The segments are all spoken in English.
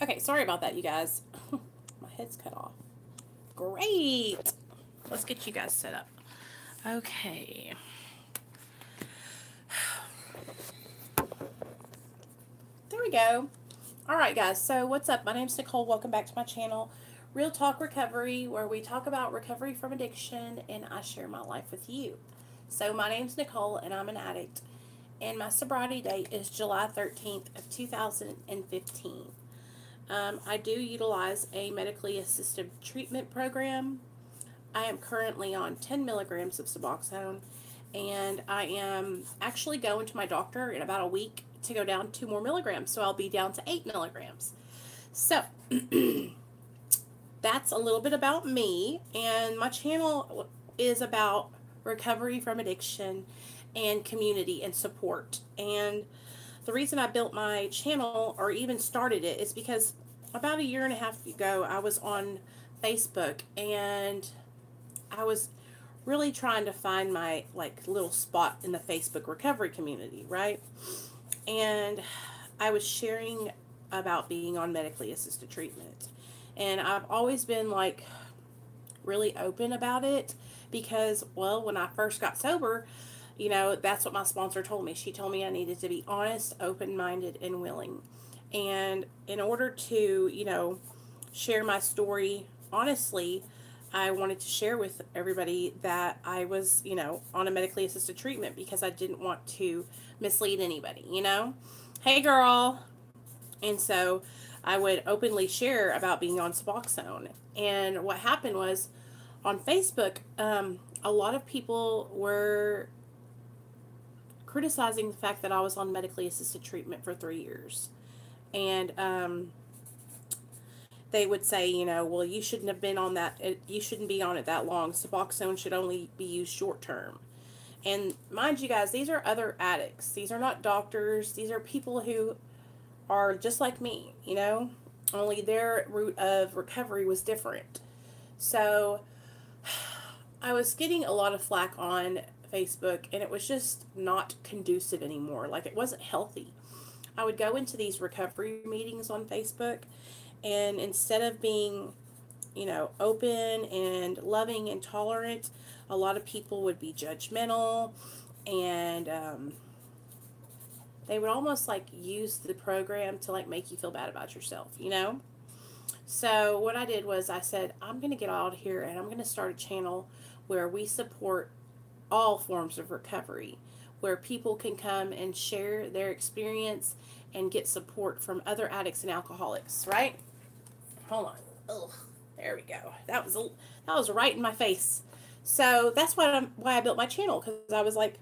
Okay, sorry about that, you guys. My head's cut off. Great. Let's get you guys set up. Okay. There we go. All right, guys. So, what's up? My name's Nicole. Welcome back to my channel, Real Talk Recovery, where we talk about recovery from addiction and I share my life with you. So, my name's Nicole and I'm an addict, and my sobriety date is July 13th of 2015. I do utilize a medically assisted treatment program. I am currently on 10 milligrams of Suboxone, and I am actually going to my doctor in about a week to go down 2 more milligrams, so I'll be down to 8 milligrams. So, that's a little bit about me, and my channel is about recovery from addiction and community and support. And the reason I built my channel or even started it is because about a year and a half ago I was on Facebook, and I was really trying to find my little spot in the Facebook recovery community, right? And I was sharing about being on medically assisted treatment. And I've always been really open about it because, well, when I first got sober, that's what my sponsor told me. She told me I needed to be honest, open-minded, and willing. And in order to, share my story honestly, I wanted to share with everybody that I was, on a medically assisted treatment because I didn't want to mislead anybody. Hey, girl. And so I would openly share about being on Suboxone. And what happened was on Facebook, a lot of people were criticizing the fact that I was on medically assisted treatment for 3 years. And they would say, well, you shouldn't have been on that. You shouldn't be on it that long. Suboxone should only be used short term. And mind you guys, these are other addicts. These are not doctors. These are people who are just like me, only their route of recovery was different. So I was getting a lot of flack on Facebook, and it was just not conducive anymore. It wasn't healthy. I would go into these recovery meetings on Facebook, and instead of being, open and loving and tolerant, a lot of people would be judgmental, and they would almost use the program to make you feel bad about yourself. So what I did was I said, I'm going to get out of here and I'm going to start a channel where we support all forms of recovery, where people can come and share their experience and get support from other addicts and alcoholics, right? Hold on. Ugh, there we go. That was right in my face. So that's why I built my channel, because I was like,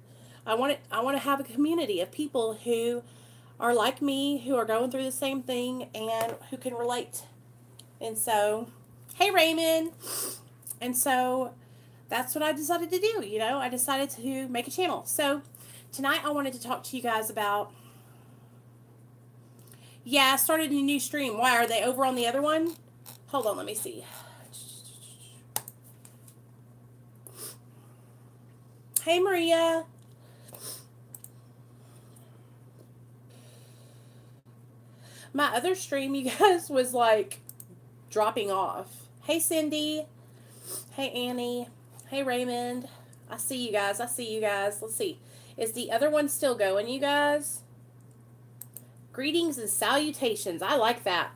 I want to have a community of people who are like me, who are going through the same thing and who can relate. And so, hey, Raymond. And so that's what I decided to do. I decided to make a channel. So tonight I wanted to talk to you guys about, I started a new stream. Why, are they over on the other one? Hold on, let me see. Hey, Maria. My other stream, you guys, was dropping off. Hey, Cindy. Hey, Annie. Hey, Raymond. I see you guys. Let's see. Is the other one still going, you guys? Greetings and salutations. I like that.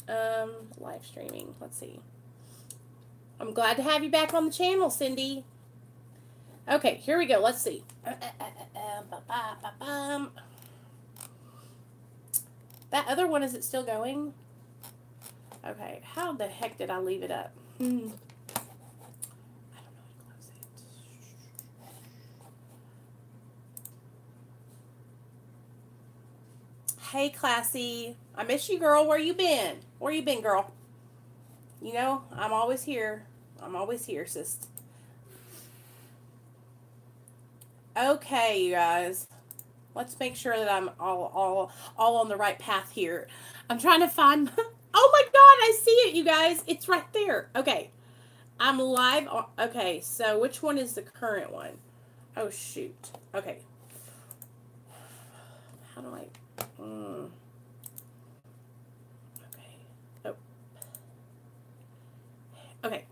Live streaming. Let's see. I'm glad to have you back on the channel, Cindy. Okay, here we go. Let's see. That other one, is it still going? Okay, how the heck did I leave it up? I don't know how to close it. Hey, Classy. I miss you, girl. Where you been? Girl? I'm always here. Sis. Okay, you guys. Let's make sure that I'm all on the right path here. I'm trying to find... Oh my god, I see it, you guys. It's right there. Okay. I'm live. Okay, so which one is the current one? Oh, shoot. Okay. How do I... Okay.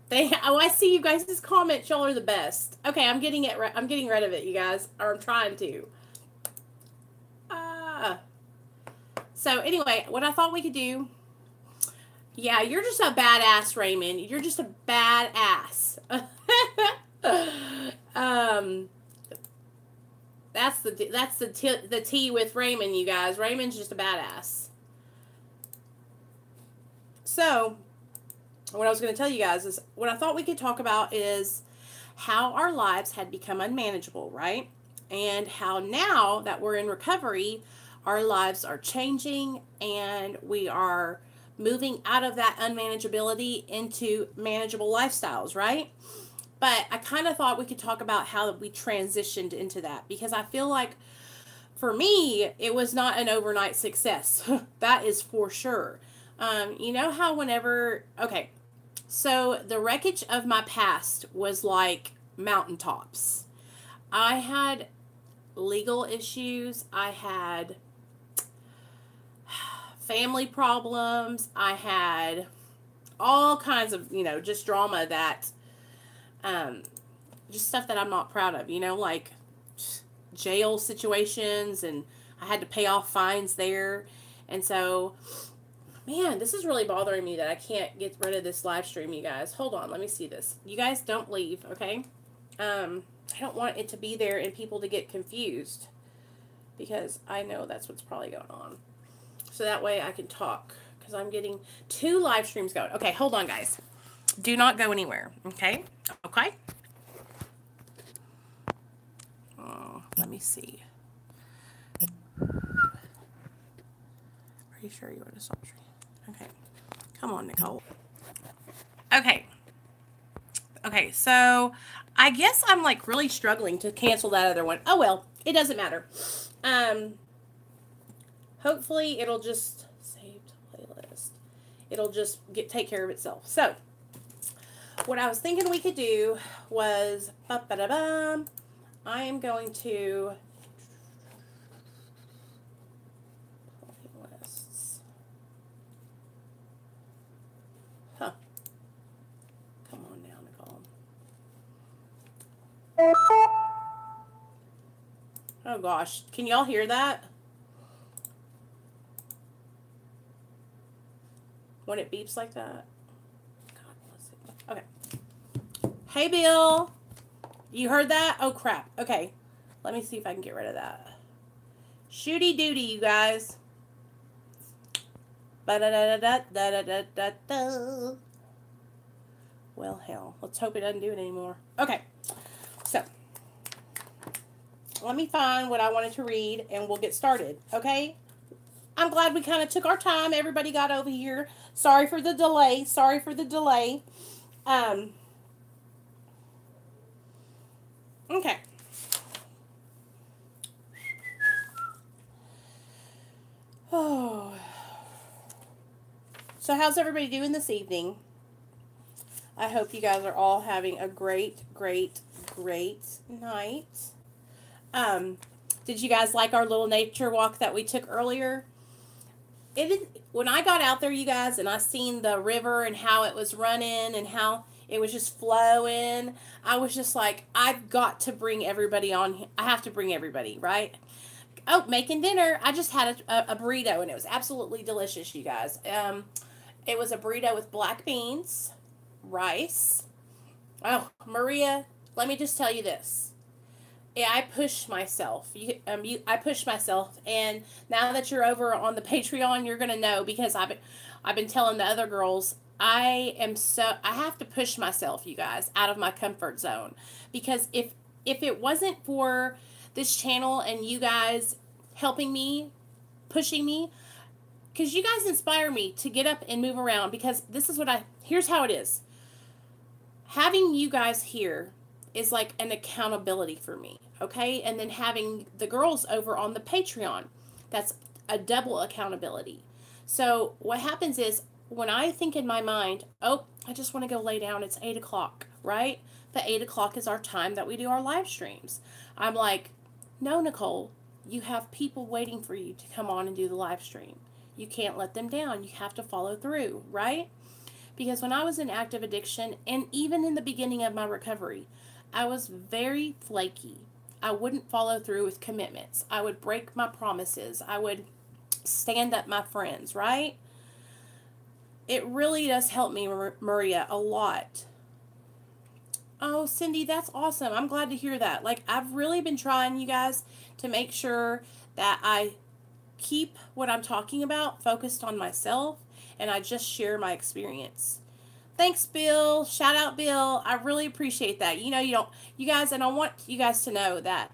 Oh, I see you guys' comments. Y'all are the best. Okay, I'm getting it. I'm getting rid of it, you guys. Or I'm trying to. So anyway, what I thought we could do. Yeah, you're just a badass, Raymond. You're just a badass. um, the tea with Raymond, you guys. Raymond's just a badass. So, what I was going to tell you guys is what I thought we could talk about is how our lives had become unmanageable, right? And how now that we're in recovery, our lives are changing and we are moving out of that unmanageability into manageable lifestyles, right? But I kind of thought we could talk about how we transitioned into that because I feel like for me, it was not an overnight success. That is for sure. You know how okay, so the wreckage of my past was like mountaintops. I had legal issues. I had family problems. I had all kinds of, just drama that, just stuff that I'm not proud of, like jail situations, and I had to pay off fines there. And so, man, this is really bothering me that I can't get rid of this live stream, you guys. Hold on, let me see this. You guys don't leave, okay? I don't want it to be there and people to get confused because I know that's what's probably going on. So that way I can talk because I'm getting 2 live streams going. Okay, hold on, guys. Do not go anywhere, okay? Okay? Oh, let me see. Are you sure you want to stop stream? Okay. Come on, Nicole. Okay. Okay, so I guess I'm like really struggling to cancel that other one. Oh well, it doesn't matter. Hopefully it'll just save to playlist. It'll just take care of itself. So what I was thinking we could do was I am going to playlists. Huh. Come on now, Nicole. Oh gosh, can y'all hear that? When it beeps like that? God bless it. Okay. Hey, Bill. You heard that? Oh, crap. Okay. Let me see if I can get rid of that. Shooty doody, you guys. Ba-da-da-da-da-da-da-da-da. Well, hell. Let's hope it doesn't do it anymore. Okay. So, let me find what I wanted to read, and we'll get started. Okay? I'm glad we kind of took our time. Everybody got over here. Sorry for the delay. Sorry for the delay. Okay. Oh. So how's everybody doing this evening? I hope you guys are all having a great, great, great night. Did you guys like our little nature walk that we took earlier? When I got out there, you guys, and I seen the river and how it was running and how it was just flowing, I was just like, I've got to bring everybody on. I have to bring everybody, right? Oh, making dinner. I just had a burrito, and it was absolutely delicious, you guys. It was a burrito with black beans, rice. Oh, Maria, let me just tell you this. Yeah, I pushed myself. I pushed myself, and now that you're over on the Patreon, you're gonna know because I've been telling the other girls I have to push myself, you guys, out of my comfort zone because if it wasn't for this channel and you guys helping me, pushing me, because you guys inspire me to get up and move around because this is here's how it is. Having you guys here is like an accountability for me, okay? And then having the girls over on the Patreon, that's a double accountability. So what happens is when I think in my mind, oh, I just want to go lay down, it's 8 o'clock, right? But 8 o'clock is our time that we do our live streams. I'm like, no, Nicole, you have people waiting for you to come on and do the live stream. You can't let them down. You have to follow through, right? Because when I was in active addiction, and even in the beginning of my recovery, I was very flaky. I wouldn't follow through with commitments. I would break my promises. I would stand up my friends, right? It really does help me, Maria, a lot. Oh, Cindy, that's awesome. I'm glad to hear that. Like, I've really been trying, you guys, to make sure that I keep what I'm talking about focused on myself and I just share my experience. Thanks, Bill. Shout out, Bill. I really appreciate that. You guys, and I want you guys to know that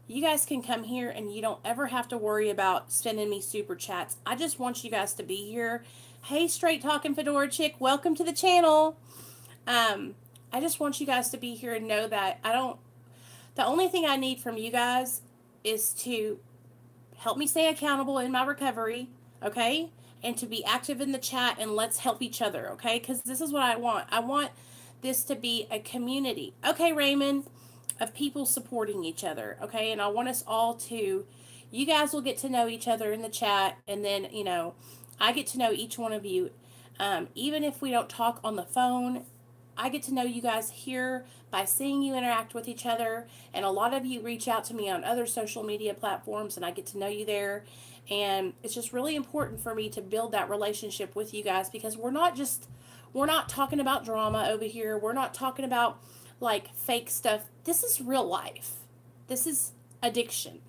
you guys can come here and you don't ever have to worry about sending me super chats. I just want you guys to be here. Hey, Straight Talking Fedora Chick, welcome to the channel. I just want you guys to be here and know that the only thing I need from you guys is to help me stay accountable in my recovery, okay? And to be active in the chat, and let's help each other, okay? Because this is what I want. I want this to be a community, okay, Raymond, of people supporting each other, okay? And I want us all to, you guys will get to know each other in the chat, and then, I get to know each one of you. Even if we don't talk on the phone, I get to know you guys here by seeing you interact with each other, and a lot of you reach out to me on other social media platforms, and I get to know you there, and it's just really important for me to build that relationship with you guys, because we're not talking about drama over here. We're not talking about like fake stuff. This is real life. This is addiction,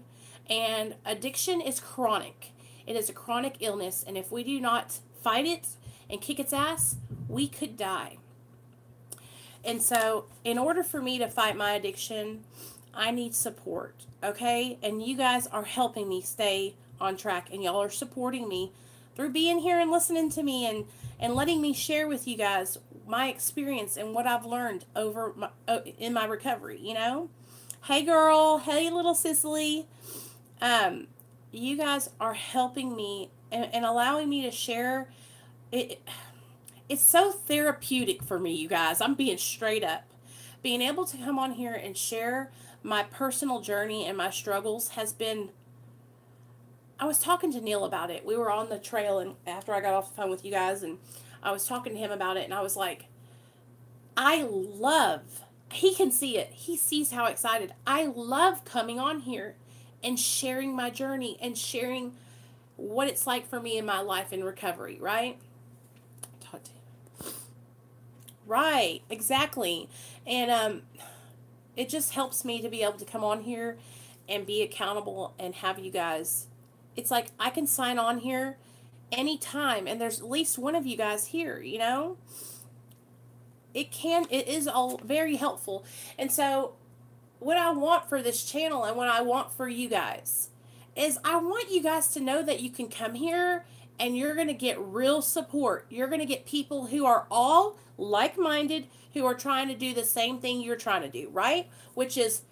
and addiction is chronic. It is a chronic illness, and if we do not fight it and kick its ass, we could die. And so, in order for me to fight my addiction, I need support, okay? And you guys are helping me stay on track, and y'all are supporting me through being here and listening to me and letting me share with you guys my experience and what I've learned in my recovery, Hey, girl. Hey, little Cicely. You guys are helping me and allowing me to share it. It's so therapeutic for me, you guys. I'm being straight up. Being able to come on here and share my personal journey and my struggles has been... I was talking to Neil about it. We were on the trail, and after I got off the phone with you guys, and I was talking to him about it, and I was like, he can see it. He sees how excited. I love coming on here and sharing my journey and sharing what it's like for me in my life in recovery, right? Right, exactly. And it just helps me to be able to come on here and be accountable and have you guys. It's like I can sign on here anytime, and there's at least one of you guys here, It is all very helpful. And so what I want for this channel and what I want for you guys is I want you guys to know that you can come here and you're going to get real support. You're going to get people who are all like-minded, who are trying to do the same thing you're trying to do, right? Which is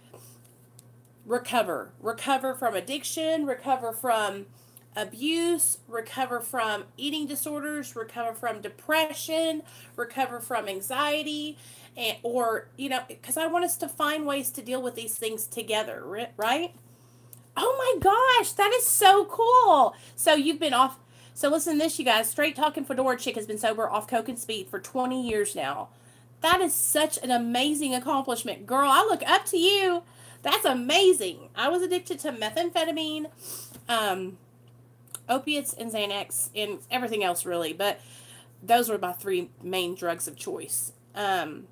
recover. Recover from addiction, recover from abuse, recover from eating disorders, recover from depression, recover from anxiety, because I want us to find ways to deal with these things together, right? Oh my gosh, that is so cool. So you've been off. So listen to this, you guys. Straight Talking Fedora Chick has been sober off coke and speed for 20 years now. That is such an amazing accomplishment. Girl, I look up to you. That's amazing. I was addicted to methamphetamine, opiates, and Xanax, and everything else, really. But those were my 3 main drugs of choice. And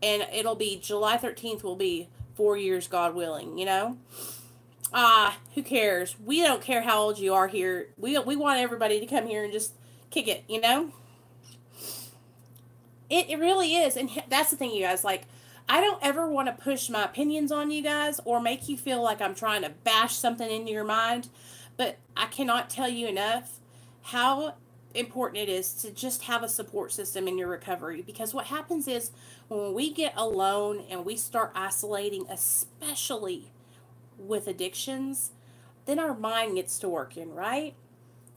it'll be July 13th will be 4 years, God willing, who cares? We don't care how old you are here. We want everybody to come here and just kick it, It really is. And that's the thing, you guys. Like, I don't ever want to push my opinions on you guys or make you feel like I'm trying to bash something into your mind. But I cannot tell you enough how important it is to just have a support system in your recovery. Because what happens is when we get alone and we start isolating, especially with addictions, then our mind gets to working, right?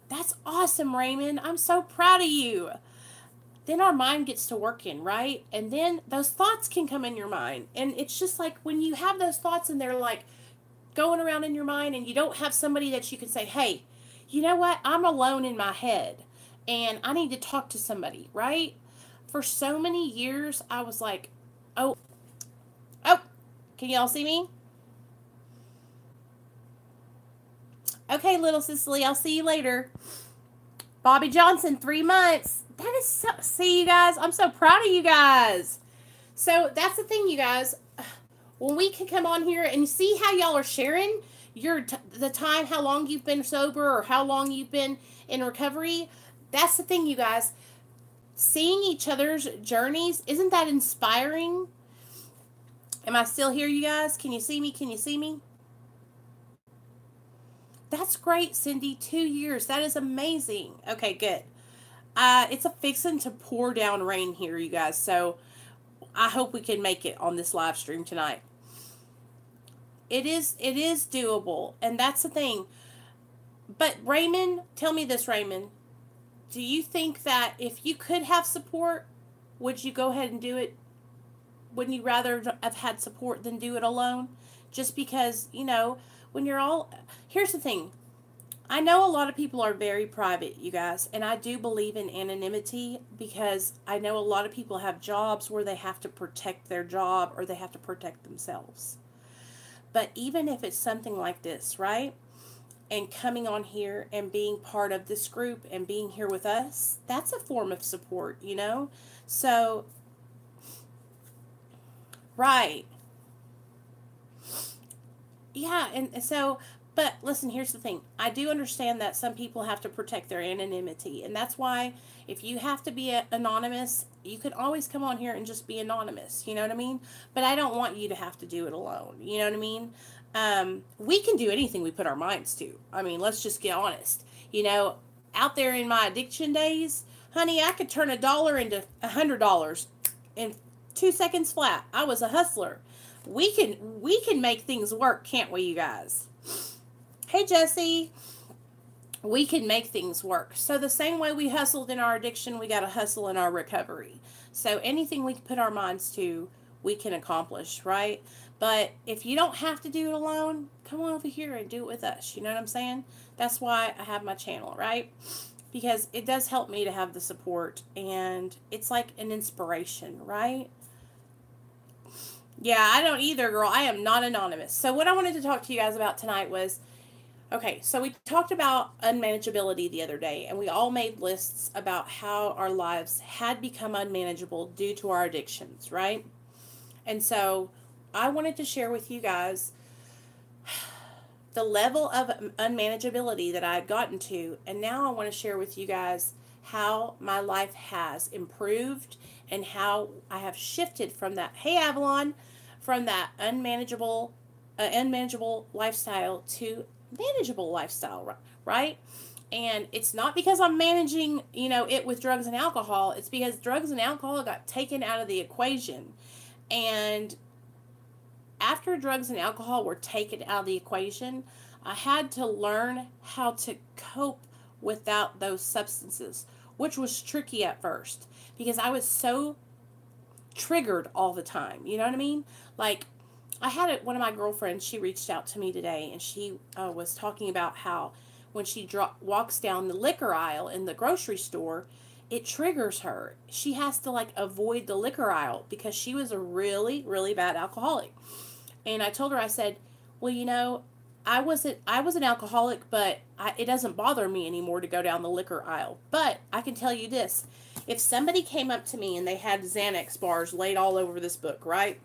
That's awesome, Raymond. I'm so proud of you. Then our mind gets to working, right? And then those thoughts can come in your mind. And it's just like when you have those thoughts and they're like going around in your mind and you don't have somebody that you can say, hey, you know what? I'm alone in my head. and I need to talk to somebody, right? For so many years, I was like, oh, oh, can y'all see me? Okay, little Cicely, I'll see you later. Bobby Johnson, 3 months. That is so, see you guys, I'm so proud of you guys. So that's the thing, you guys. When we can come on here and see how y'all are sharing the time, how long you've been sober or how long you've been in recovery, that's the thing, you guys. Seeing each other's journeys, isn't that inspiring? Am I still here, you guys? Can you see me? Can you see me? That's great, Cindy. 2 years. That is amazing. Okay, good. It's a fixing to pour down rain here, you guys. So I hope we can make it on this live stream tonight. It is doable, and that's the thing. But Raymond, tell me this, Raymond. Do you think that if you could have support, would you go ahead and do it? Wouldn't you rather have had support than do it alone? Just because, when you're all... Here's the thing. I know a lot of people are very private, you guys, and I do believe in anonymity because I know a lot of people have jobs where they have to protect their job or they have to protect themselves. But even if it's something like this, right? And coming on here and being part of this group and being here with us, that's a form of support, So, right. Yeah, and so, but listen, here's the thing. I do understand that some people have to protect their anonymity, and that's why if you have to be anonymous, you can always come on here and just be anonymous, you know what I mean? But I don't want you to have to do it alone, you know what I mean? We can do anything we put our minds to. I mean, let's just get honest. Out there in my addiction days, honey, I could turn $1 into $100 in 2 seconds flat. I was a hustler. We can make things work, can't we, you guys? Hey, Jesse. We can make things work. So the same way we hustled in our addiction, we got to hustle in our recovery. So anything we put our minds to, we can accomplish, right? But if you don't have to do it alone, come on over here and do it with us. You know what I'm saying? That's why I have my channel, right? Because it does help me to have the support, and it's like an inspiration, right? Yeah, I don't either, girl. I am not anonymous. So what I wanted to talk to you guys about tonight was, okay, so we talked about unmanageability the other day, and we all made lists about how our lives had become unmanageable due to our addictions, right? And so I wanted to share with you guys the level of unmanageability that I had gotten to, and now I want to share with you guys how my life has improved and how I have shifted from that, hey Avalon, from that unmanageable lifestyle to manageable lifestyle, right? And it's not because I'm managing, it with drugs and alcohol. It's because drugs and alcohol got taken out of the equation. And after drugs and alcohol were taken out of the equation, I had to learn how to cope without those substances, which was tricky at first because I was so triggered all the time. You know what I mean? Like, I had one of my girlfriends, she reached out to me today, and she was talking about how when she walks down the liquor aisle in the grocery store, it triggers her. She has to avoid the liquor aisle because she was a really, really bad alcoholic. And I told her, I said, well, I was an alcoholic, but it doesn't bother me anymore to go down the liquor aisle. But I can tell you this, if somebody came up to me and they had Xanax bars laid all over this book, right?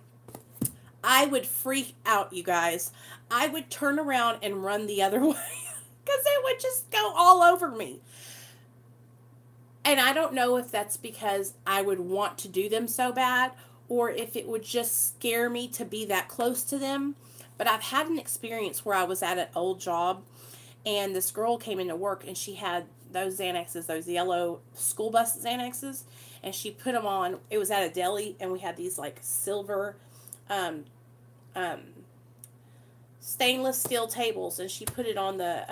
I would freak out, you guys. I would turn around and run the other way because it would just go all over me. And I don't know if that's because I would want to do them so bad or if it would just scare me to be that close to them. But I've had an experience where I was at an old job and this girl came into work and she had those Xanaxes, those yellow school bus Xanaxes, and she put them on. It was at a deli and we had these silver stainless steel tables, and she put it on the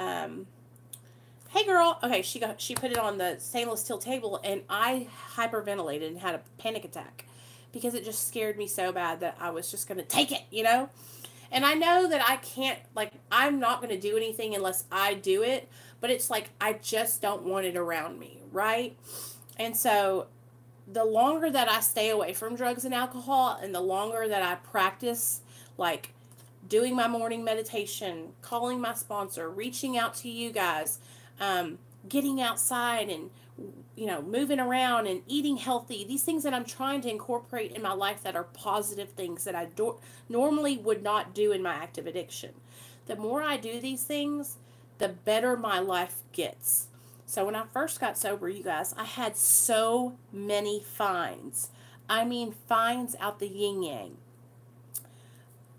hey girl, okay, she put it on the stainless steel table, and I hyperventilated and had a panic attack because it just scared me so bad that I was just going to take it, And I know that I can't I'm not going to do anything unless I do it, but it's like I just don't want it around me, right? And so the longer that I stay away from drugs and alcohol, and the longer that I practice, like doing my morning meditation, calling my sponsor, reaching out to you guys, getting outside and moving around and eating healthy, these things that I'm trying to incorporate in my life that are positive things that I normally would not do in my active addiction. The more I do these things, the better my life gets. So when I first got sober, you guys, I had so many fines. I mean, fines out the yin yang.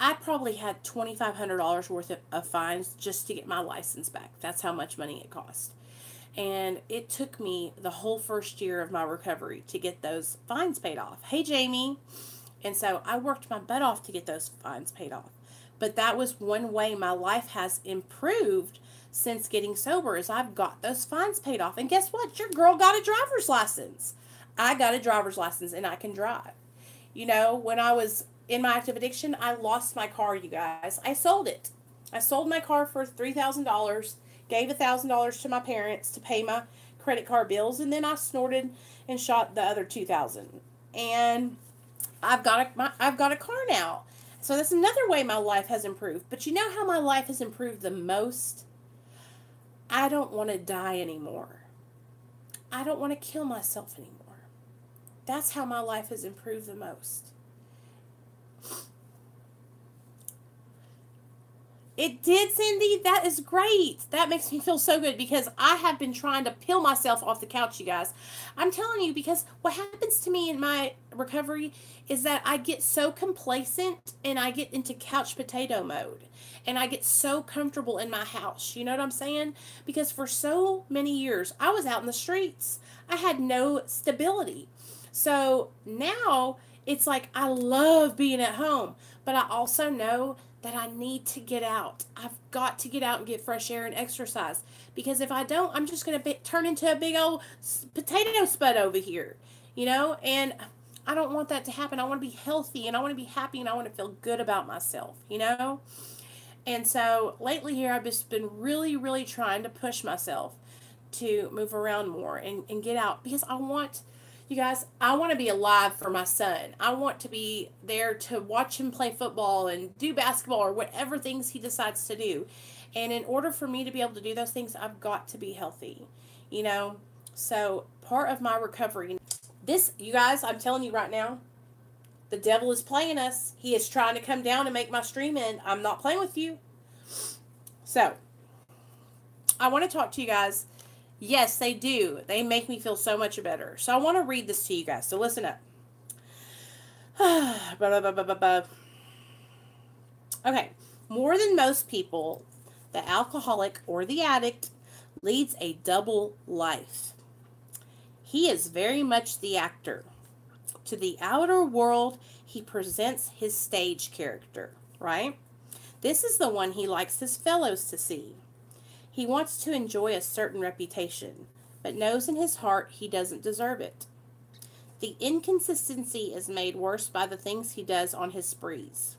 I probably had $2,500 worth of fines just to get my license back. That's how much money it cost. And it took me the whole first year of my recovery to get those fines paid off. Hey, Jamie. And so I worked my butt off to get those fines paid off. But that was one way my life has improved since getting sober, is I've got those fines paid off. And guess what? Your girl got a driver's license. I got a driver's license and I can drive. When I was in my active addiction, I lost my car, you guys. I sold it. I sold my car for $3,000, gave $1,000 to my parents to pay my credit card bills, and then I snorted and shot the other $2,000. And I've got a car now. So that's another way my life has improved. But you know how my life has improved the most? I don't want to die anymore. I don't want to kill myself anymore. That's how my life has improved the most. It did, Cindy. That is great. That makes me feel so good, because I have been trying to peel myself off the couch, you guys. I'm telling you, because what happens to me in my recovery is that I get so complacent and I get into couch potato mode. And I get so comfortable in my house. You know what I'm saying? Because for so many years, I was out in the streets. I had no stability. So now it's like I love being at home, but I also know that I need to get out. I've got to get out and get fresh air and exercise, because if I don't, I'm just going to turn into a big old potato spud over here, and I don't want that to happen. I want to be healthy, and I want to be happy, and I want to feel good about myself, And so lately here, I've just been really, really trying to push myself to move around more and get out, because you guys, I want to be alive for my son. I want to be there to watch him play football and do basketball or whatever things he decides to do. And in order for me to be able to do those things, I've got to be healthy, So part of my recovery, you guys, I'm telling you right now, the devil is playing us. He is trying to come down and make my stream end. I'm not playing with you. So I want to talk to you guys. Yes, they do. They make me feel so much better. So I want to read this to you guys. So listen up. Okay. More than most people, the alcoholic or the addict leads a double life. He is very much the actor. To the outer world, he presents his stage character, right? This is the one he likes his fellows to see. He wants to enjoy a certain reputation, but knows in his heart he doesn't deserve it. The inconsistency is made worse by the things he does on his sprees.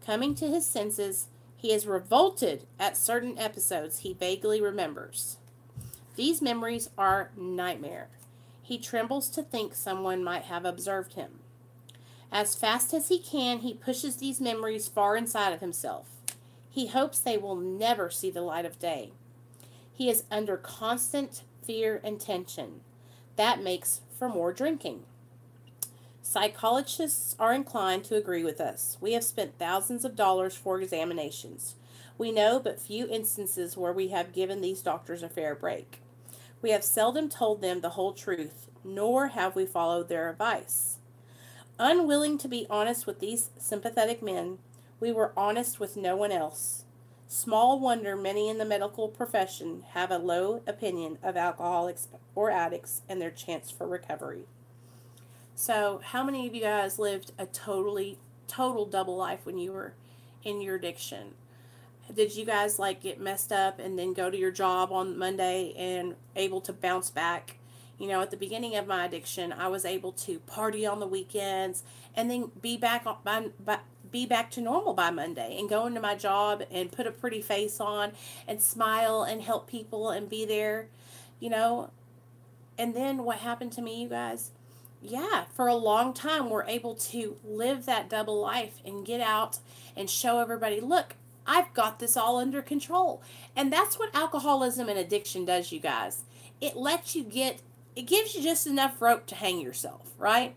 Coming to his senses, he is revolted at certain episodes he vaguely remembers. These memories are nightmare. He trembles to think someone might have observed him. As fast as he can, he pushes these memories far inside of himself. He hopes they will never see the light of day. He is under constant fear and tension. That makes for more drinking. Psychologists are inclined to agree with us. We have spent thousands of dollars for examinations. We know but few instances where we have given these doctors a fair break. We have seldom told them the whole truth, nor have we followed their advice. Unwilling to be honest with these sympathetic men, we were honest with no one else. Small wonder many in the medical profession have a low opinion of alcoholics or addicts and their chance for recovery. So, how many of you guys lived a total double life when you were in your addiction? Did you guys get messed up and then go to your job on Monday and able to bounce back? At the beginning of my addiction, I was able to party on the weekends and then be back be back to normal by Monday and go into my job and put a pretty face on and smile and help people and be there, you know. And then what happened to me, you guys? Yeah, for a long time, we're able to live that double life and get out and show everybody, look, I've got this all under control. And that's what alcoholism and addiction does, you guys. It lets you it gives you just enough rope to hang yourself, right?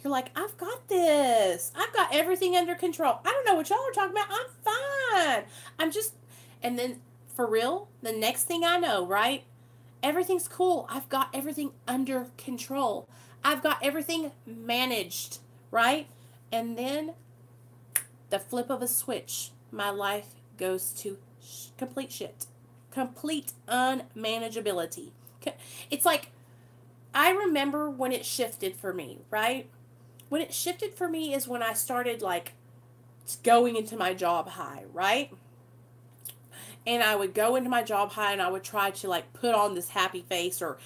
You're like, I've got this. I've got everything under control. I don't know what y'all are talking about. I'm fine. I'm just, and then for real, the next thing I know, right? Everything's cool. I've got everything under control. I've got everything managed, right? And then the flip of a switch, my life goes to complete shit. Complete unmanageability. It's like, I remember when it shifted for me, right? When it shifted for me is when I started like going into my job high, right? And I would go into my job high and I would try to like put on this happy face or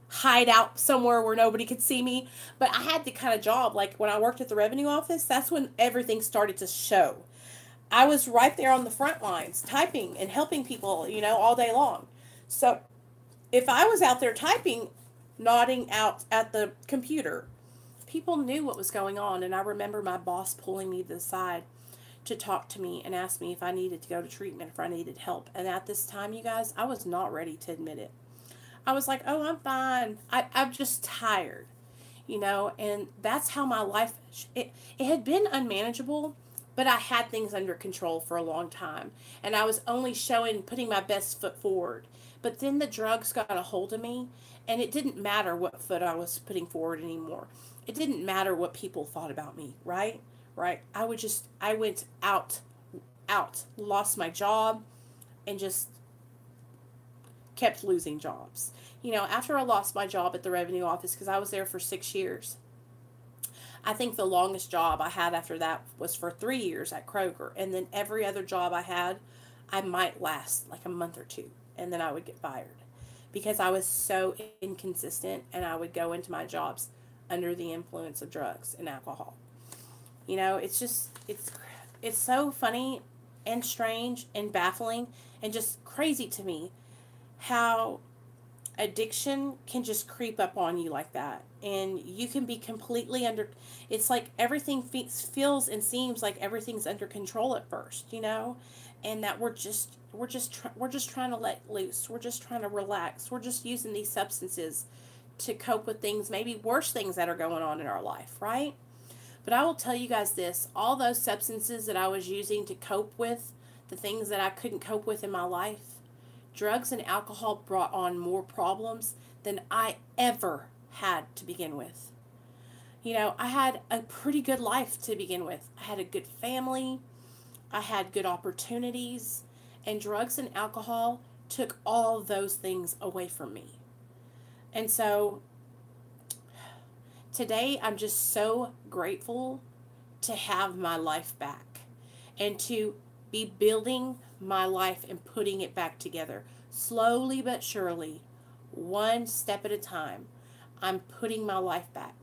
hide out somewhere where nobody could see me. But I had the kind of job, like when I worked at the revenue office, that's when everything started to show. I was right there on the front lines, typing and helping people, all day long. So if I was out there typing, nodding out at the computer, people knew what was going on. And I remember my boss pulling me to the side to talk to me and ask me if I needed to go to treatment, if I needed help. And at this time, you guys, I was not ready to admit it. I was like, oh, I'm fine. I'm just tired, and that's how my life, it had been unmanageable, but I had things under control for a long time. And I was only putting my best foot forward. But then the drugs got a hold of me, and it didn't matter what foot I was putting forward anymore. It didn't matter what people thought about me, right? Right? I went out, lost my job, and just kept losing jobs. After I lost my job at the revenue office, because I was there for 6 years, I think the longest job I had after that was for 3 years at Kroger. And then every other job I had, I might last like a month or two, and then I would get fired because I was so inconsistent, and I would go into my jobs under the influence of drugs and alcohol. It's so funny and strange and baffling and just crazy to me how addiction can just creep up on you like that, and you can be completely it's like everything feels and seems like everything's under control at first, and that we're just trying to let loose, we're just trying to relax, we're just using these substances to cope with things, maybe worse things that are going on in our life, right? But I will tell you guys this, all those substances that I was using to cope with the things that I couldn't cope with in my life, drugs and alcohol brought on more problems than I ever had to begin with. I had a pretty good life to begin with. I had a good family. I had good opportunities. And drugs and alcohol took all those things away from me. And so today I'm just so grateful to have my life back and to be building my life and putting it back together. Slowly but surely, one step at a time, I'm putting my life back.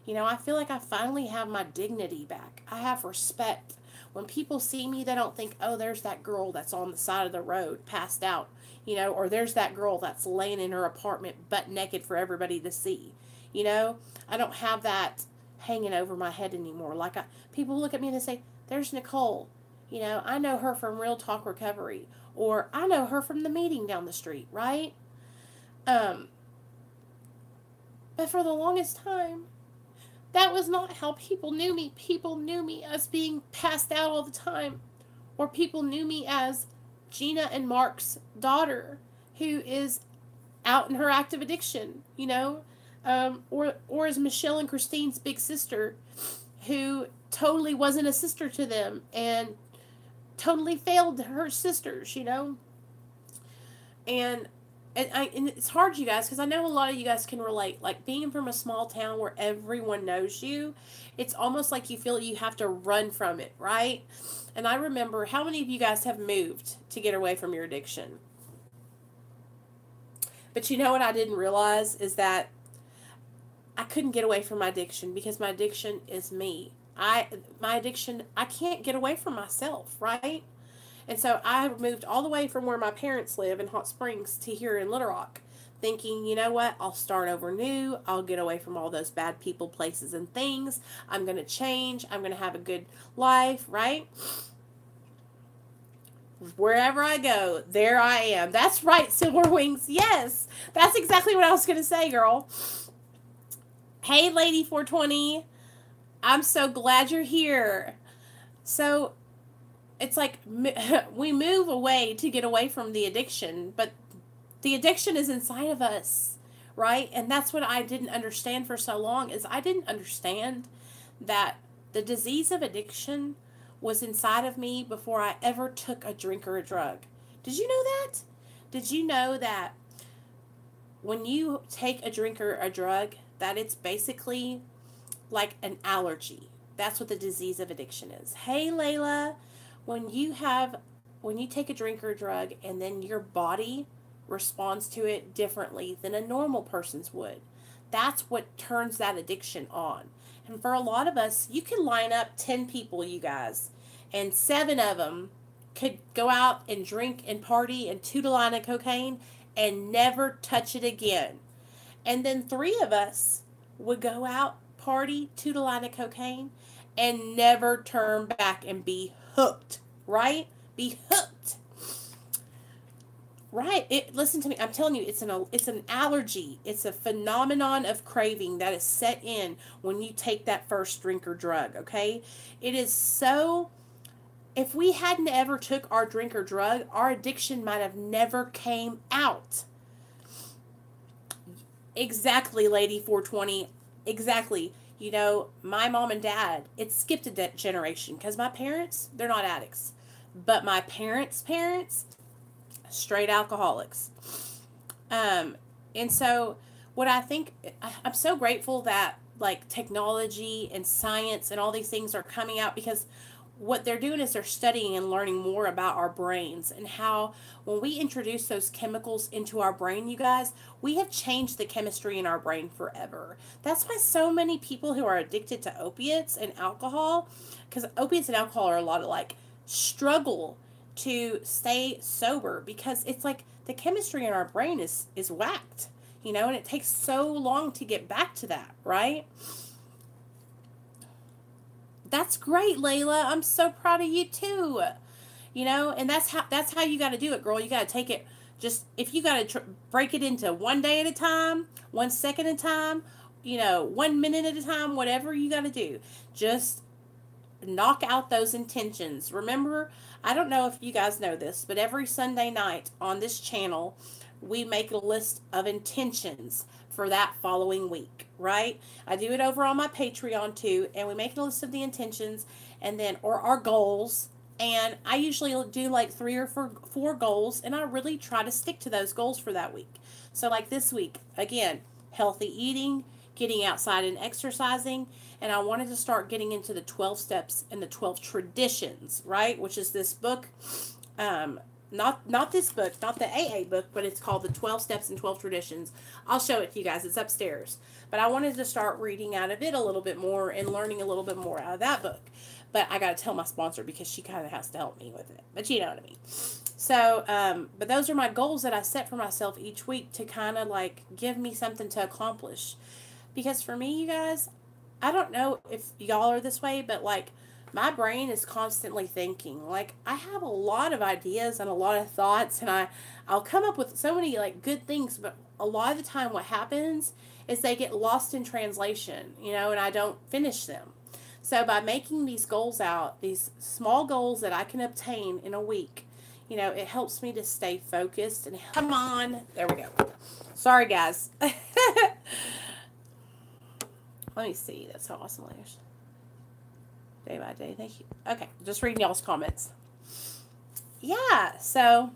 I feel like I finally have my dignity back. I have respect. When people see me, they don't think, oh, there's that girl that's on the side of the road, passed out, or there's that girl that's laying in her apartment butt naked for everybody to see. I don't have that hanging over my head anymore. People look at me and they say, there's Nicole. I know her from Real Talk Recovery, or I know her from the meeting down the street, right? But for the longest time, that was not how people knew me. People knew me as being passed out all the time, or people knew me as Gina and Mark's daughter, who is out in her active addiction, or as Michelle and Christine's big sister, who totally wasn't a sister to them and totally failed her sisters, and it's hard, you guys, because I know a lot of you guys can relate. Like being from a small town where everyone knows you, it's almost like you feel you have to run from it, right? And I remember, how many of you guys have moved to get away from your addiction? But you know what I didn't realize is that I couldn't get away from my addiction because my addiction is me. my addiction, I can't get away from myself, right? And so I moved all the way from where my parents live in Hot Springs to here in Little Rock, thinking, you know what, I'll start over new. I'll get away from all those bad people, places, and things. I'm going to change. I'm going to have a good life, right? Wherever I go, there I am. That's right, Silver Wings. Yes, that's exactly what I was going to say, girl. Hey, Lady 420. I'm so glad you're here. So, it's like we move away to get away from the addiction, but the addiction is inside of us, right? And that's what I didn't understand for so long, is I didn't understand that the disease of addiction was inside of me before I ever took a drink or a drug. Did you know that? Did you know that when you take a drink or a drug, that it's basically like an allergy? That's what the disease of addiction is. Hey, Layla, when you take a drink or a drug and then your body responds to it differently than a normal person's would, that's what turns that addiction on. And for a lot of us, you can line up 10 people, you guys, and 7 of them could go out and drink and party and toot a line of cocaine and never touch it again. And then 3 of us would go out, party, toot a line of cocaine, and never turn back and be hooked, right? Be hooked. Right. Listen to me. I'm telling you, it's an allergy. It's a phenomenon of craving that is set in when you take that first drink or drug, okay? It is so, if we hadn't ever took our drink or drug, our addiction might have never came out. Exactly, Lady 420. Exactly. You know, my mom and dad, it skipped a generation because my parents, they're not addicts. But my parents' parents, straight alcoholics. And so what I think, I'm so grateful that like technology and science and all these things are coming out, because what they're doing is they're studying and learning more about our brains and how when we introduce those chemicals into our brain, you guys, we have changed the chemistry in our brain forever. That's why so many people who are addicted to opiates and alcohol, because opiates and alcohol are a lot of like struggle to stay sober, because it's like the chemistry in our brain is whacked, you know, and it takes so long to get back to that, right? That's great, Layla. I'm so proud of you too. You know, and that's how you got to do it, girl. You got to take it, just if you got to break it into 1 day at a time, 1 second at a time, you know, 1 minute at a time, whatever you got to do. Just knock out those intentions. Remember, I don't know if you guys know this, but every Sunday night on this channel, we make a list of intentions for that following week, right? I do it over on my Patreon too, and we make a list of the intentions and then, or our goals. And I usually do like 3 or 4 goals, and I really try to stick to those goals for that week. So like this week, again, healthy eating, getting outside and exercising, and I wanted to start getting into the 12 steps and the 12 traditions, right? Which is this book, not this book, not the AA book, but it's called the 12 Steps and 12 Traditions. I'll show it to you guys. It's upstairs. But I wanted to start reading out of it a little bit more and learning a little bit more out of that book. But I got to tell my sponsor because she kind of has to help me with it. But you know what I mean. So, but those are my goals that I set for myself each week to kind of like give me something to accomplish. Because for me, you guys, I don't know if y'all are this way, but like my brain is constantly thinking. Like I have a lot of ideas and a lot of thoughts, and I'll come up with so many like good things, but a lot of the time what happens is they get lost in translation, you know, and I don't finish them. So by making these goals out, these small goals that I can obtain in a week, you know, it helps me to stay focused and come on. There we go. Sorry, guys. Let me see. That's so awesome, ladies. Day by day. Thank you. Okay. Just reading y'all's comments. Yeah. So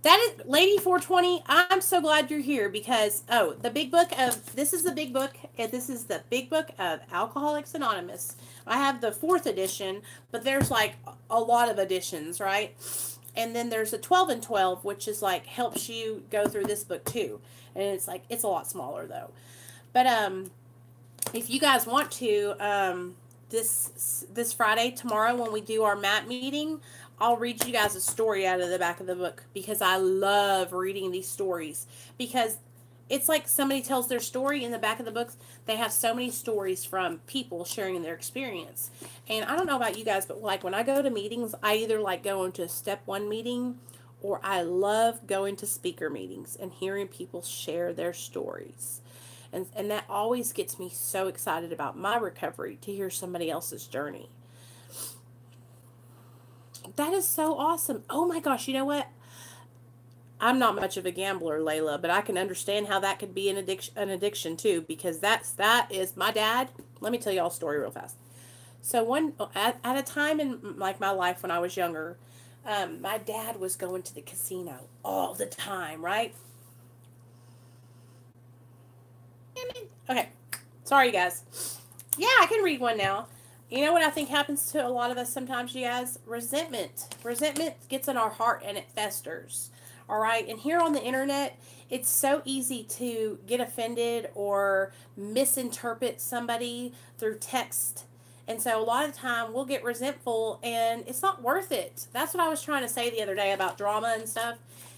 that is Lady 420. I'm so glad you're here because, the big book of, this is the big book. This is the big book of Alcoholics Anonymous. I have the 4th edition, but there's like a lot of editions, right? And then there's a 12 and 12, which is like helps you go through this book too. And it's like, it's a lot smaller though. But, if you guys want to, this Friday, tomorrow, when we do our MAP meeting, I'll read you guys a story out of the back of the book, because I love reading these stories, because it's like somebody tells their story in the back of the books. They have so many stories from people sharing their experience. And I don't know about you guys, but like when I go to meetings, I either like going to a step one meeting, or I love going to speaker meetings and hearing people share their stories. And that always gets me so excited about my recovery, to hear somebody else's journey. That is so awesome. Oh my gosh, you know what? I'm not much of a gambler, Layla, but I can understand how that could be an addiction too, because that is my dad. Let me tell you all a story real fast. So at a time in like my life when I was younger, my dad was going to the casino all the time, right? Okay, sorry, you guys. Yeah, I can read one now. You know what I think happens to a lot of us sometimes, you guys? Resentment. Resentment gets in our heart and it festers. All right. And here on the internet, it's so easy to get offended or misinterpret somebody through text. And so a lot of time we'll get resentful and it's not worth it. That's what I was trying to say the other day about drama and stuff.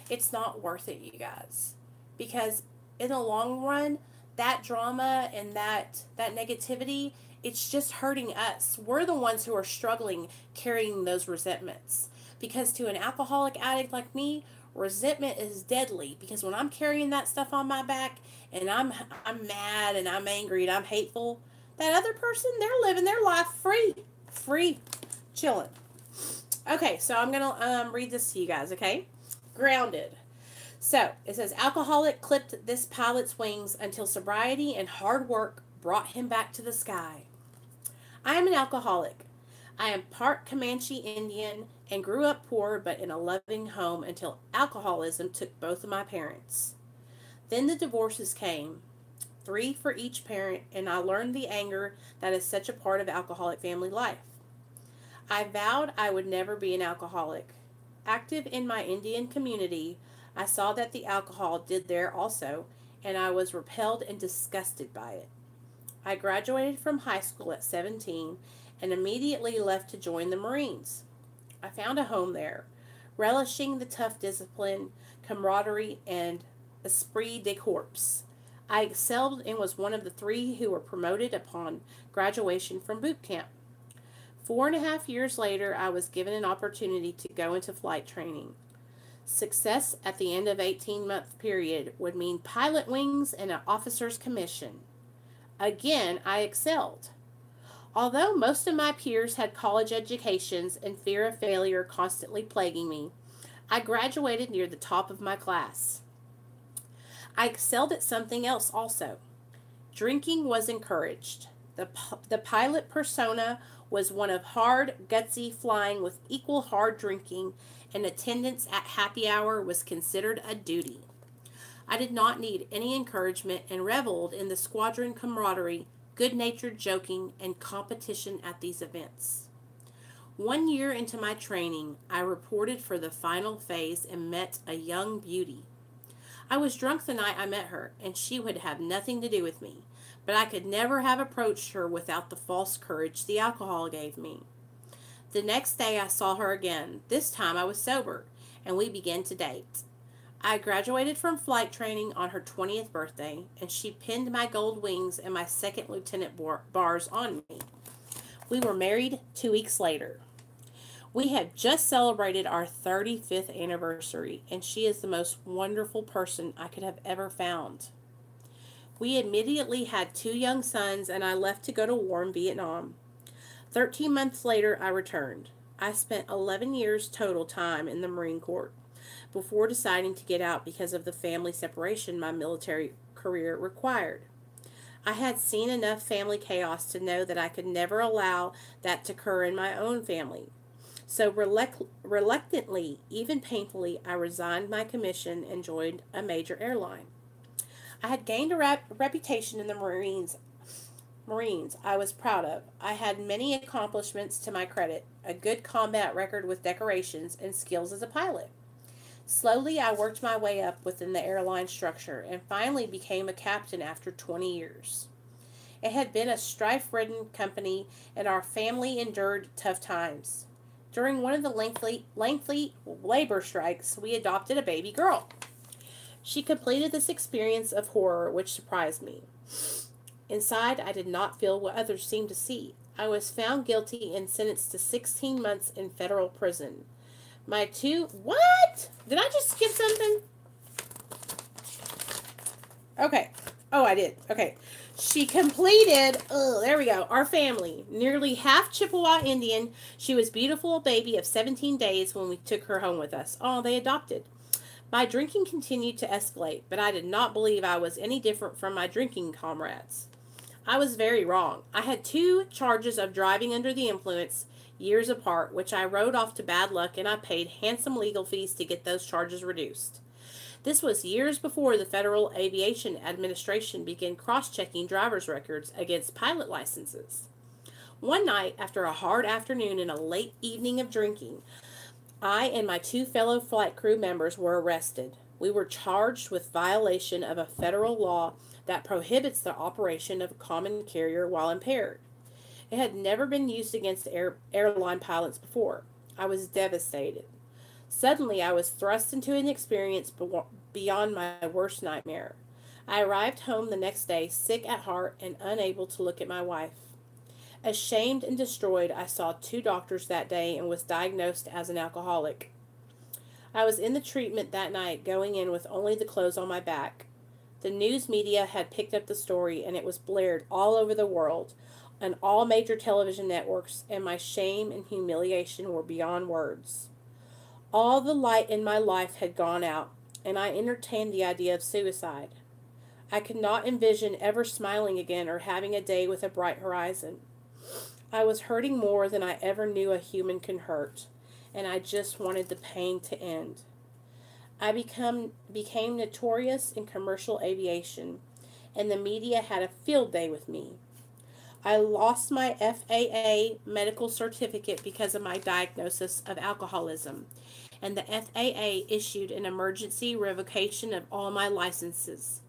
It's not worth it, you guys. Because in the long run, that drama and that negativity, it's just hurting us. We're the ones who are struggling carrying those resentments. Because to an alcoholic addict like me, resentment is deadly, because when I'm carrying that stuff on my back and I'm mad and I'm angry and I'm hateful, that other person, they're living their life free, chilling. Okay, so I'm going to read this to you guys, okay? Grounded. So it says, alcoholic clipped this pilot's wings until sobriety and hard work brought him back to the sky. I am an alcoholic. I am part Comanche Indian and grew up poor but in a loving home until alcoholism took both of my parents. Then the divorces came, 3 for each parent, and I learned the anger that is such a part of alcoholic family life. I vowed I would never be an alcoholic. Active in my Indian community, I saw that the alcohol did there also, and I was repelled and disgusted by it. I graduated from high school at 17 and immediately left to join the Marines. I found a home there, relishing the tough discipline, camaraderie, and esprit de corps. I excelled and was one of the 3 who were promoted upon graduation from boot camp. 4.5 years later, I was given an opportunity to go into flight training. Success at the end of 18-month period would mean pilot wings and an officer's commission. Again, I excelled. Although most of my peers had college educations and fear of failure constantly plaguing me, I graduated near the top of my class. I excelled at something else also. Drinking was encouraged. The pilot persona was one of hard, gutsy flying with equal hard drinking, and attendance at happy hour was considered a duty. I did not need any encouragement and reveled in the squadron camaraderie, good-natured joking, and competition at these events. 1 year into my training, I reported for the final phase and met a young beauty. I was drunk the night I met her, and she would have nothing to do with me, but I could never have approached her without the false courage the alcohol gave me. The next day I saw her again. This time I was sober, and we began to date. I graduated from flight training on her 20th birthday, and she pinned my gold wings and my second lieutenant bars on me. We were married 2 weeks later. We had just celebrated our 35th anniversary, and she is the most wonderful person I could have ever found. We immediately had 2 young sons, and I left to go to war in Vietnam. 13 months later, I returned. I spent 11 years total time in the Marine Corps before deciding to get out because of the family separation my military career required. I had seen enough family chaos to know that I could never allow that to occur in my own family. So reluctantly, even painfully, I resigned my commission and joined a major airline. I had gained a reputation in the Marines I was proud of. I had many accomplishments to my credit, a good combat record with decorations, and skills as a pilot. Slowly, I worked my way up within the airline structure and finally became a captain after 20 years. It had been a strife-ridden company, and our family endured tough times. During one of the lengthy labor strikes, we adopted a baby girl. She completed this experience of horror, which surprised me. Inside, I did not feel what others seemed to see. I was found guilty and sentenced to 16 months in federal prison. My two... What? Did I just skip something? Okay. Oh, I did. Okay. She completed... Oh, there we go. Our family. Nearly half Chippewa Indian. She was a beautiful baby of 17 days when we took her home with us. Oh, they adopted. My drinking continued to escalate, but I did not believe I was any different from my drinking comrades. I was very wrong. I had 2 charges of driving under the influence, years apart, which I wrote off to bad luck, and I paid handsome legal fees to get those charges reduced. This was years before the Federal Aviation Administration began cross-checking driver's records against pilot licenses. One night, after a hard afternoon and a late evening of drinking, I and my 2 fellow flight crew members were arrested. We were charged with violation of a federal law that prohibits the operation of a common carrier while impaired. It had never been used against airline pilots before. I was devastated. Suddenly, I was thrust into an experience beyond my worst nightmare. I arrived home the next day, sick at heart and unable to look at my wife. Ashamed and destroyed, I saw 2 doctors that day and was diagnosed as an alcoholic. I was in the treatment that night, going in with only the clothes on my back. The news media had picked up the story, and it was blared all over the world, on all major television networks, and my shame and humiliation were beyond words. All the light in my life had gone out, and I entertained the idea of suicide. I could not envision ever smiling again or having a day with a bright horizon. I was hurting more than I ever knew a human can hurt, and I just wanted the pain to end. I became notorious in commercial aviation, and the media had a field day with me. I lost my FAA medical certificate because of my diagnosis of alcoholism, and the FAA issued an emergency revocation of all my licenses.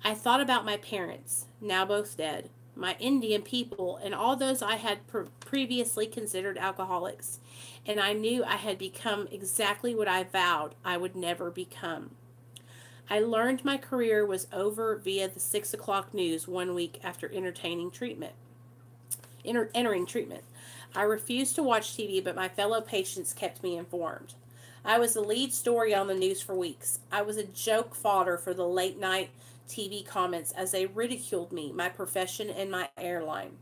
I thought about my parents, now both dead, my Indian people, and all those I had previously considered alcoholics, and I knew I had become exactly what I vowed I would never become. I learned my career was over via the 6 o'clock news 1 week after entering treatment. I refused to watch TV, but my fellow patients kept me informed. I was the lead story on the news for weeks. I was a joke fodder for the late night TV comments as they ridiculed me, my profession, and my airline.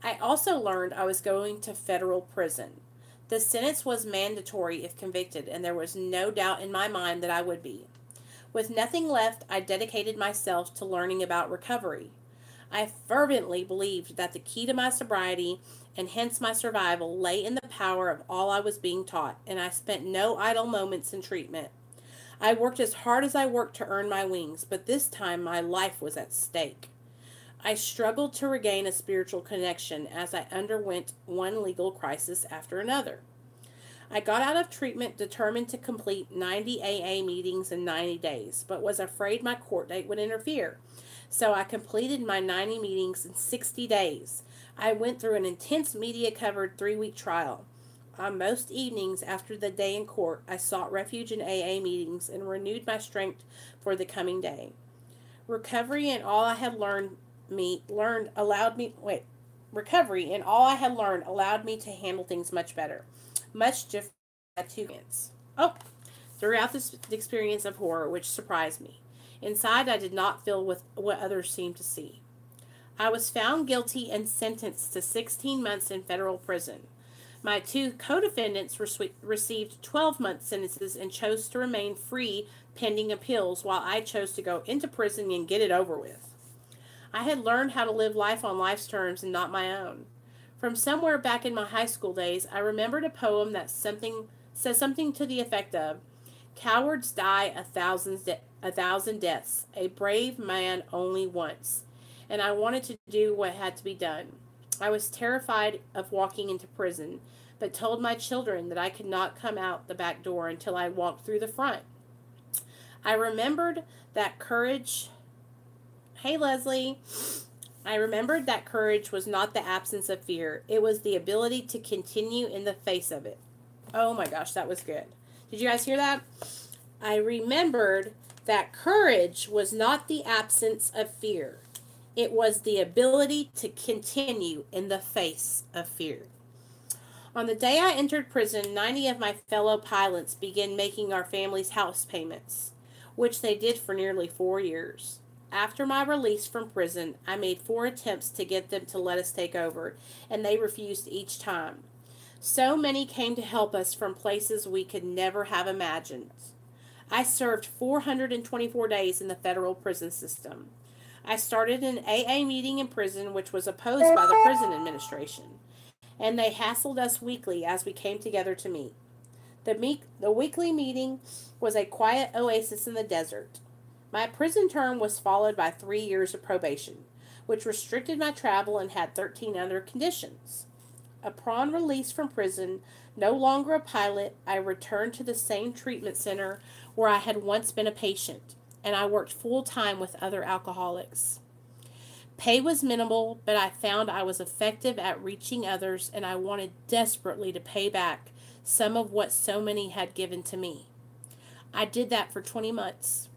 I also learned I was going to federal prison. The sentence was mandatory if convicted, and there was no doubt in my mind that I would be. With nothing left, I dedicated myself to learning about recovery. I fervently believed that the key to my sobriety, and hence my survival, lay in the power of all I was being taught, and I spent no idle moments in treatment. I worked as hard as I worked to earn my wings, but this time my life was at stake. I struggled to regain a spiritual connection as I underwent one legal crisis after another. I got out of treatment determined to complete 90 AA meetings in 90 days, but was afraid my court date would interfere. So I completed my 90 meetings in 60 days. I went through an intense media-covered 3-week trial. On most evenings after the day in court, I sought refuge in AA meetings and renewed my strength for the coming day. Recovery and all I had learned allowed me to handle things much better, much different than 2 months. Throughout this experience of horror, which surprised me, inside I did not feel with what others seemed to see. I was found guilty and sentenced to 16 months in federal prison. My 2 co-defendants received 12-month sentences and chose to remain free pending appeals, while I chose to go into prison and get it over with. I had learned how to live life on life's terms and not my own. From somewhere back in my high school days, I remembered a poem that says something to the effect of, "Cowards die a thousand deaths, a brave man only once," and I wanted to do what had to be done. I was terrified of walking into prison, but told my children that I could not come out the back door until I walked through the front. I remembered that courage... Hey, Leslie. I remembered that courage was not the absence of fear, it was the ability to continue in the face of it. Oh my gosh, that was good. Did you guys hear that? I remembered that courage was not the absence of fear, it was the ability to continue in the face of fear. On the day I entered prison, 90 of my fellow pilots began making our family's house payments, which they did for nearly 4 years. After my release from prison, I made 4 attempts to get them to let us take over, and they refused each time. So many came to help us from places we could never have imagined. I served 424 days in the federal prison system. I started an AA meeting in prison, which was opposed by the prison administration, and they hassled us weekly as we came together to meet. The weekly meeting was a quiet oasis in the desert. My prison term was followed by 3 years of probation, which restricted my travel and had 13 other conditions. Upon release from prison, no longer a pilot, I returned to the same treatment center where I had once been a patient, and I worked full-time with other alcoholics. Pay was minimal, but I found I was effective at reaching others, and I wanted desperately to pay back some of what so many had given to me. I did that for 20 months.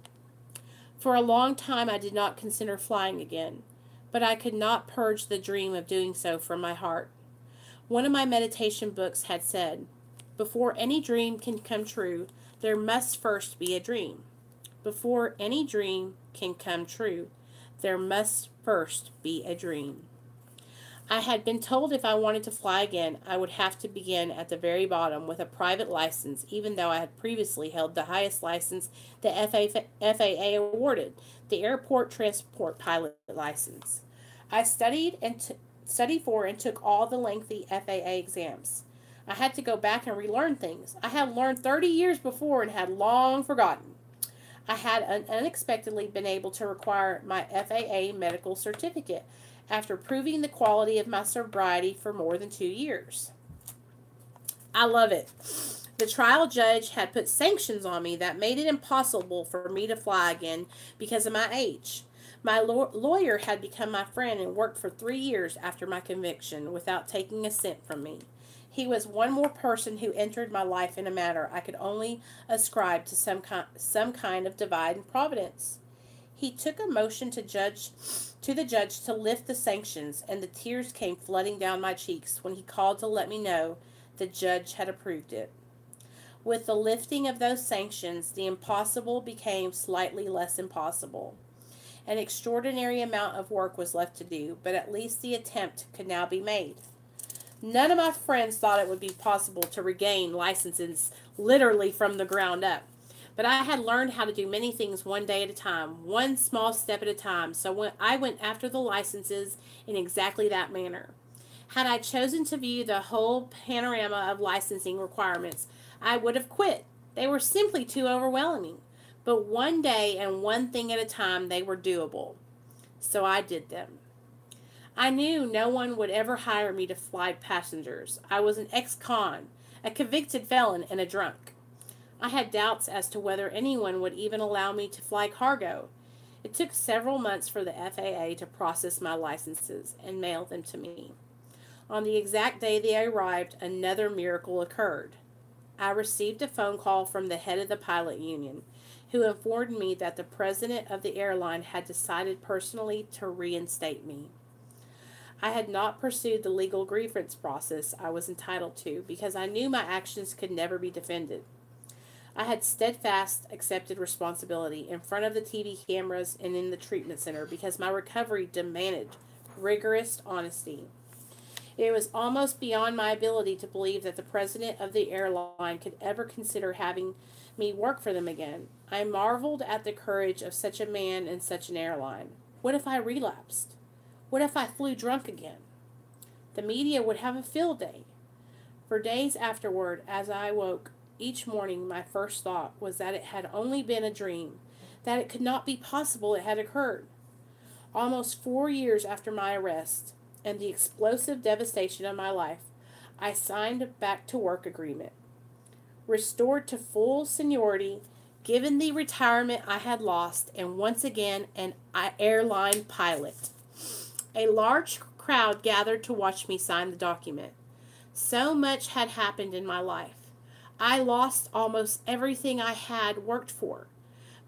For a long time, I did not consider flying again, but I could not purge the dream of doing so from my heart. One of my meditation books had said, "Before any dream can come true, there must first be a dream. Before any dream can come true, there must first be a dream." I had been told if I wanted to fly again, I would have to begin at the very bottom with a private license, even though I had previously held the highest license the FAA awarded, the Airport Transport Pilot License. I studied for and took all the lengthy FAA exams. I had to go back and relearn things I had learned 30 years before and had long forgotten. I had unexpectedly been able to require my FAA medical certificate after proving the quality of my sobriety for more than 2 years. I love it. The trial judge had put sanctions on me that made it impossible for me to fly again because of my age. My lawyer had become my friend and worked for 3 years after my conviction without taking a cent from me. He was one more person who entered my life in a manner I could only ascribe to some kind of divine providence. He took a motion to the judge to lift the sanctions, and the tears came flooding down my cheeks when he called to let me know the judge had approved it. With the lifting of those sanctions, the impossible became slightly less impossible. An extraordinary amount of work was left to do, but at least the attempt could now be made. None of my friends thought it would be possible to regain licenses literally from the ground up. But I had learned how to do many things one day at a time, one small step at a time, so when I went after the licenses in exactly that manner. Had I chosen to view the whole panorama of licensing requirements, I would have quit. They were simply too overwhelming. But one day and one thing at a time, they were doable. So I did them. I knew no one would ever hire me to fly passengers. I was an ex-con, a convicted felon, and a drunk. I had doubts as to whether anyone would even allow me to fly cargo. It took several months for the FAA to process my licenses and mail them to me. On the exact day they arrived, another miracle occurred. I received a phone call from the head of the pilot union, who informed me that the president of the airline had decided personally to reinstate me. I had not pursued the legal grievance process I was entitled to because I knew my actions could never be defended. I had steadfast accepted responsibility in front of the TV cameras and in the treatment center because my recovery demanded rigorous honesty. It was almost beyond my ability to believe that the president of the airline could ever consider having me work for them again. I marveled at the courage of such a man and such an airline. What if I relapsed? What if I flew drunk again? The media would have a field day. For days afterward, as I woke each morning, my first thought was that it had only been a dream, that it could not be possible it had occurred. Almost 4 years after my arrest and the explosive devastation of my life, I signed a back-to-work agreement. Restored to full seniority, given the retirement I had lost, and once again an airline pilot. A large crowd gathered to watch me sign the document. So much had happened in my life. I lost almost everything I had worked for.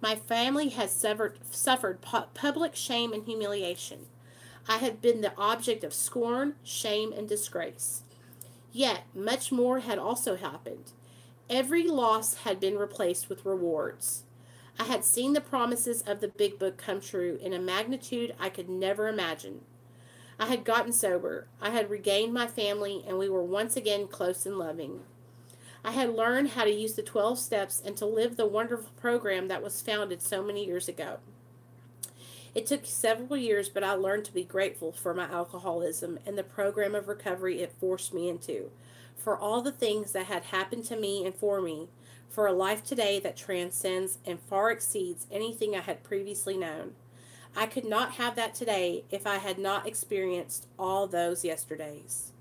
My family had suffered public shame and humiliation. I had been the object of scorn, shame, and disgrace. Yet, much more had also happened. Every loss had been replaced with rewards. I had seen the promises of the big book come true in a magnitude I could never imagine. I had gotten sober. I had regained my family, and we were once again close and loving. I had learned how to use the 12 steps and to live the wonderful program that was founded so many years ago. It took several years, but I learned to be grateful for my alcoholism and the program of recovery it forced me into, for all the things that had happened to me and for me, for a life today that transcends and far exceeds anything I had previously known. I could not have that today if I had not experienced all those yesterdays.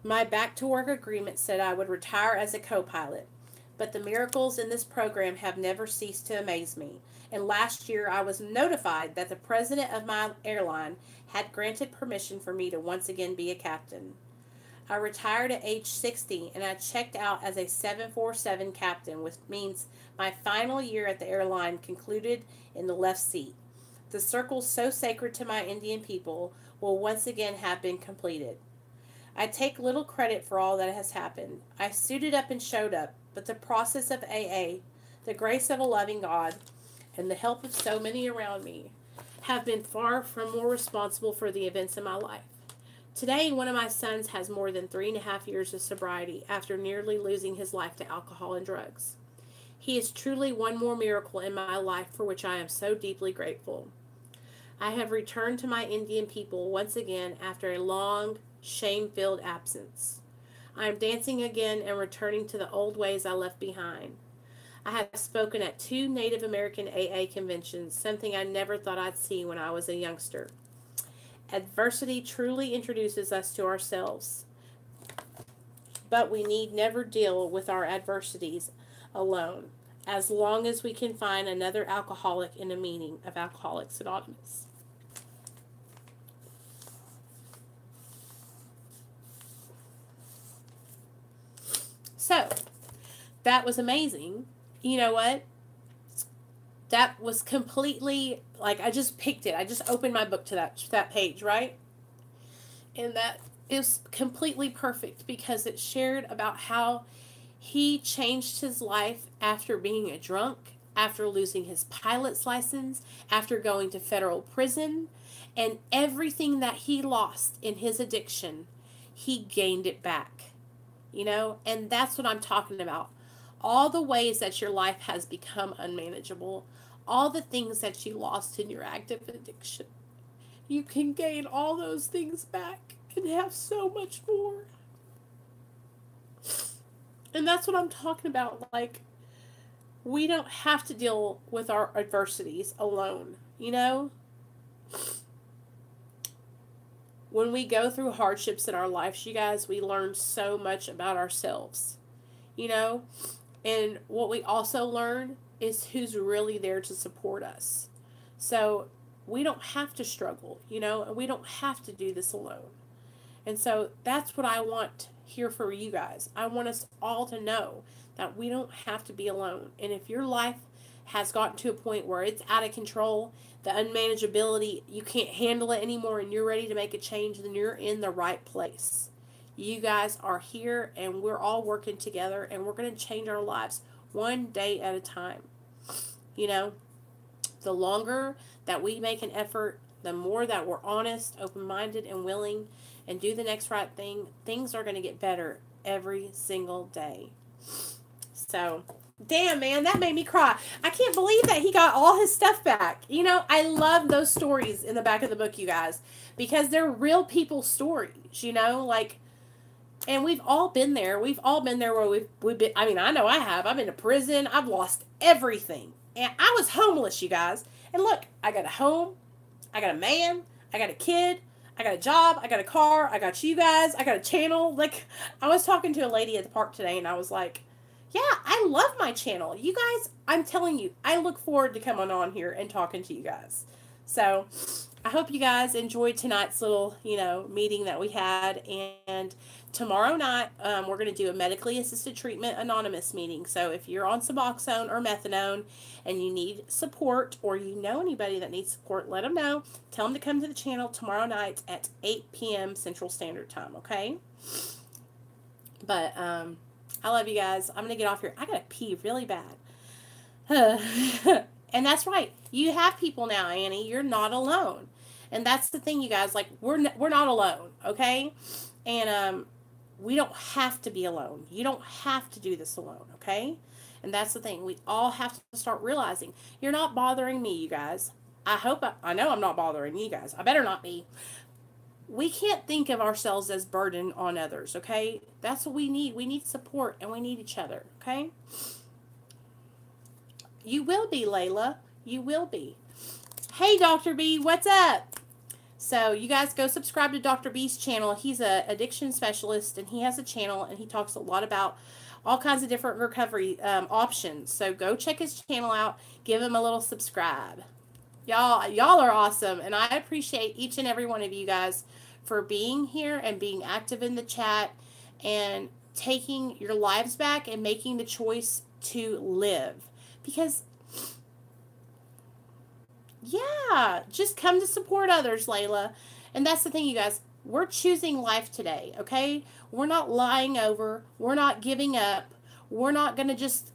My back-to-work agreement said I would retire as a co-pilot, but the miracles in this program have never ceased to amaze me, and last year I was notified that the president of my airline had granted permission for me to once again be a captain. I retired at age 60, and I checked out as a 747 captain, which means my final year at the airline concluded in the left seat. The circle so sacred to my Indian people will once again have been completed. I take little credit for all that has happened. I suited up and showed up, but the process of AA, the grace of a loving God, and the help of so many around me have been far from more responsible for the events in my life. Today, one of my sons has more than 3.5 years of sobriety after nearly losing his life to alcohol and drugs. He is truly one more miracle in my life for which I am so deeply grateful. I have returned to my Indian people once again after a long, shame-filled absence. I am dancing again and returning to the old ways I left behind. I have spoken at 2 Native American AA conventions, something I never thought I'd see when I was a youngster. Adversity truly introduces us to ourselves, but we need never deal with our adversities alone, as long as we can find another alcoholic in a meeting of Alcoholics Anonymous. So, that was amazing. You know what? That was completely, like, I just picked it. I just opened my book to that page, right? And that is completely perfect because it shared about how he changed his life after being a drunk, after losing his pilot's license, after going to federal prison, and everything that he lost in his addiction, he gained it back. You know, and that's what I'm talking about. All the ways that your life has become unmanageable, all the things that you lost in your active addiction, you can gain all those things back and have so much more. And that's what I'm talking about. Like, we don't have to deal with our adversities alone, you know? When we go through hardships in our lives, you guys, we learn so much about ourselves, you know? And what we also learn is who's really there to support us. So we don't have to struggle, you know, and we don't have to do this alone. And so that's what I want here for you guys. I want us all to know that we don't have to be alone. And if your life has gotten to a point where it's out of control, the unmanageability, you can't handle it anymore, and you're ready to make a change, then you're in the right place. You guys are here, and we're all working together, and we're going to change our lives one day at a time. You know, the longer that we make an effort, the more that we're honest, open-minded, and willing, and do the next right thing, things are going to get better every single day. So, damn, man, that made me cry. I can't believe that he got all his stuff back. You know, I love those stories in the back of the book, you guys, because they're real people stories, you know, like, and we've all been there. We've all been there where we've been, I mean, I know I have. I've been to prison. I've lost everything. And I was homeless, you guys. And look, I got a home. I got a man. I got a kid. I got a job. I got a car. I got you guys. I got a channel. Like, I was talking to a lady at the park today, and I was like, yeah, I love my channel. You guys, I'm telling you, I look forward to coming on here and talking to you guys. So I hope you guys enjoyed tonight's little, meeting that we had. And tomorrow night, we're going to do a medically assisted treatment anonymous meeting. So if you're on Suboxone or methadone and you need support, or you know anybody that needs support, let them know. Tell them to come to the channel tomorrow night at 8 p.m. Central Standard Time, okay? But I love you guys. I'm going to get off here. I got to pee really bad. And that's right. You have people now, Annie. You're not alone. And that's the thing, you guys. Like, we're not alone, okay? And we don't have to be alone. You don't have to do this alone, okay? And that's the thing. We all have to start realizing you're not bothering me, you guys. I know I'm not bothering you guys. I better not be. We can't think of ourselves as burden on others, okay? That's what we need. We need support, and we need each other, okay? You will be, Layla. You will be. Hey, Dr. B, what's up? So you guys go subscribe to Dr. B's channel. He's an addiction specialist, and he has a channel, and he talks a lot about all kinds of different recovery options. So go check his channel out. Give him a little subscribe. Y'all are awesome, and I appreciate each and every one of you guys for being here and being active in the chat and taking your lives back and making the choice to live. Because, yeah, just come to support others, Layla. And that's the thing, you guys. We're choosing life today, okay? We're not lying over. We're not giving up. We're not going to just...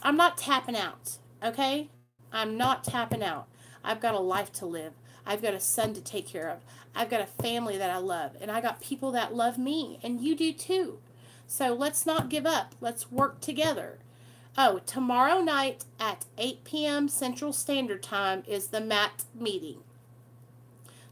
I'm not tapping out, okay? I'm not tapping out. I've got a life to live. I've got a son to take care of. I've got a family that I love. And I got people that love me. And you do too. So let's not give up. Let's work together. Oh, tomorrow night at 8 p.m. Central Standard Time is the MAT meeting.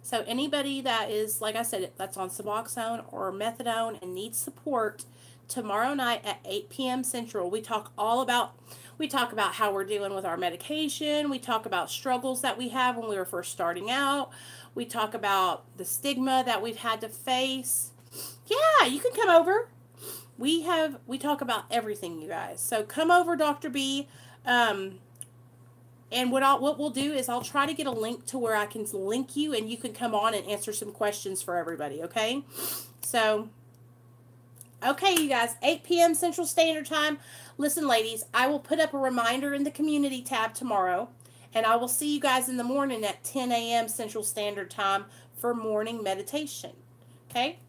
So anybody that is, like I said, that's on Suboxone or methadone and needs support, tomorrow night at 8 p.m. Central, we talk about how we're dealing with our medication. We talk about struggles that we have when we were first starting out. We talk about the stigma that we've had to face. Yeah, you can come over. We talk about everything, you guys. So come over, Dr. B. And what we'll do is I'll try to get a link to where I can link you and you can come on and answer some questions for everybody, okay? So, okay, you guys, 8 p.m. Central Standard Time. Listen, ladies, I will put up a reminder in the community tab tomorrow, and I will see you guys in the morning at 10 a.m. Central Standard Time for morning meditation, okay?